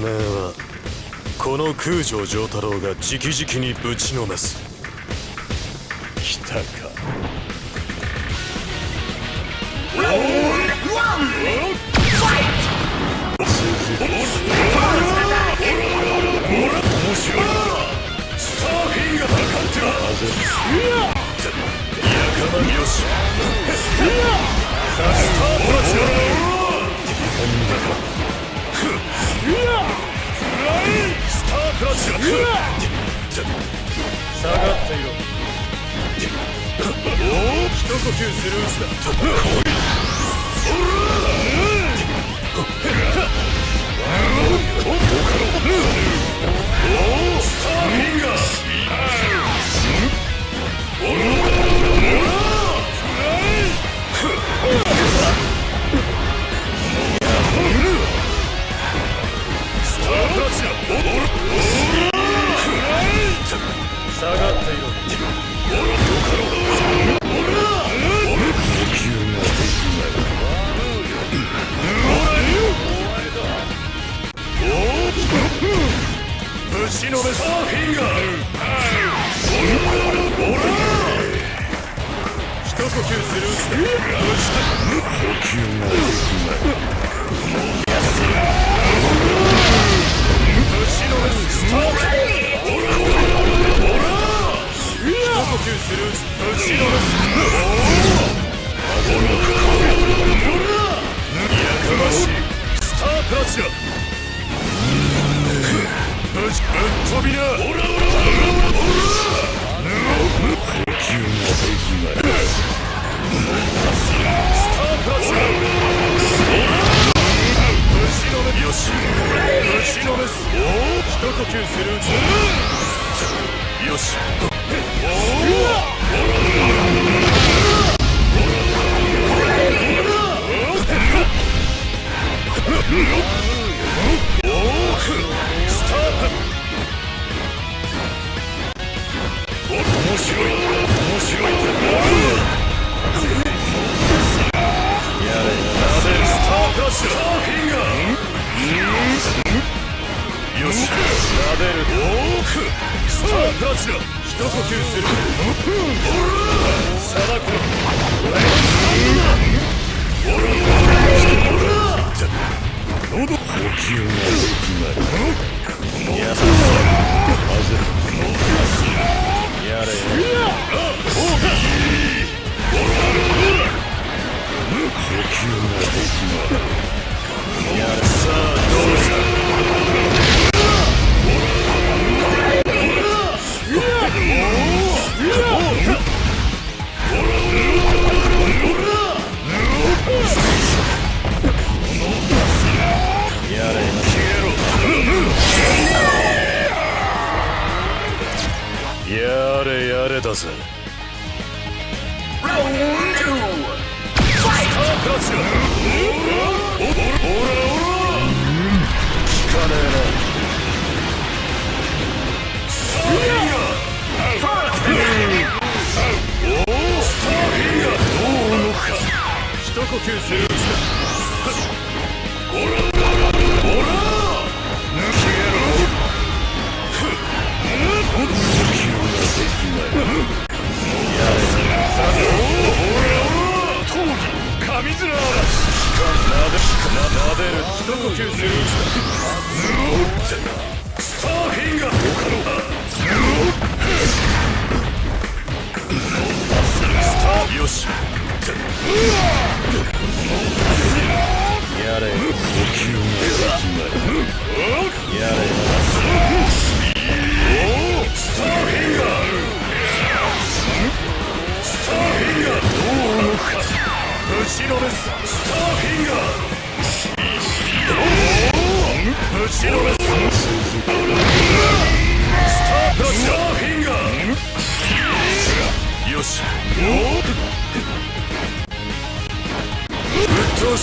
めえはこの空城城太郎が直々にぶちのめす。来たか。ラウンドワンファイト。面白い。スターフィンがかかってはやかまみよし。スタープラチナスタープラチナ下がっていろ。おお、一呼吸するうちだ。おお、スターフィンガー。スタープラチナ下がっていろ。ぶちのめスターフィンガー。一呼吸するうちだ。呼吸ができない。ぶちのめスターフィンガー。一呼吸するうちぶちのめす。やかましいスタープラチナ。ぶっ飛びな。呼吸ができない。スタープラチナ。ぶちのめよし。ぶちのめす。一呼吸するうちよし。おおスタープ。面白い面白い。やれスタープラッシュ。スターフィンガー。よしなでる。おおスタープラッシュ。一呼吸する。さばく。呼吸ができない。やれ呼吸ができない。やれさあどうした。やれやれやれだぜ。ラウンド2ファイト。プラチナ。オラオラ効かねえな。スターフィンガー。おおスターフィンガー。どう動くか。一呼吸するうちだ。オラオラオラ抜きやろ。呼吸ができない。やれさぞ闘技神綱嵐。なでる。一呼吸するうちだ。スターフィンガー。スターよし。やれ呼吸ができない。やれスターフィンガー。スターフィンガー。どう動くか。ぶちのめす。スターフィンガー。ぶちのめす。スタープラチナ。スターフィンガー。よし。ぶっ通し。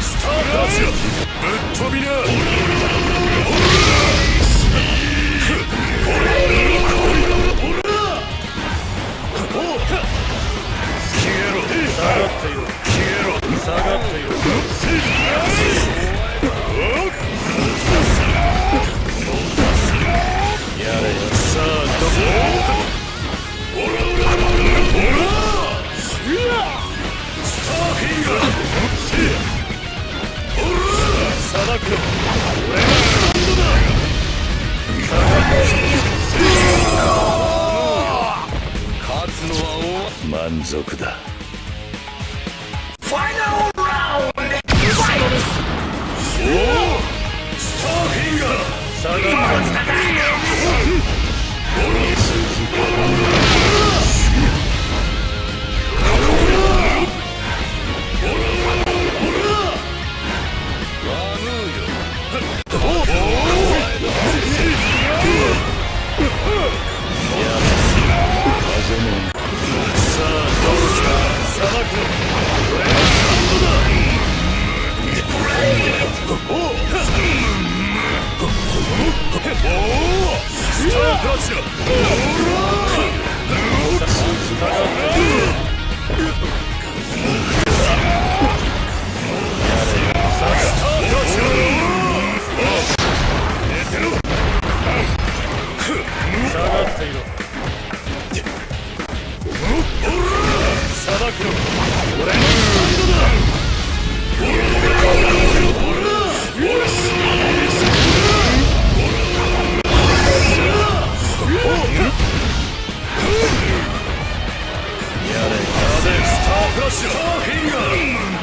スタートラッシュぶっ飛びな下がっていろ下がっていろやれよさあどこスターフィンガーさばくの俺がスタンドだ下がって勝つのは満足だファイナルラウンドです。おおスターフィンガー下がったスターフィンガー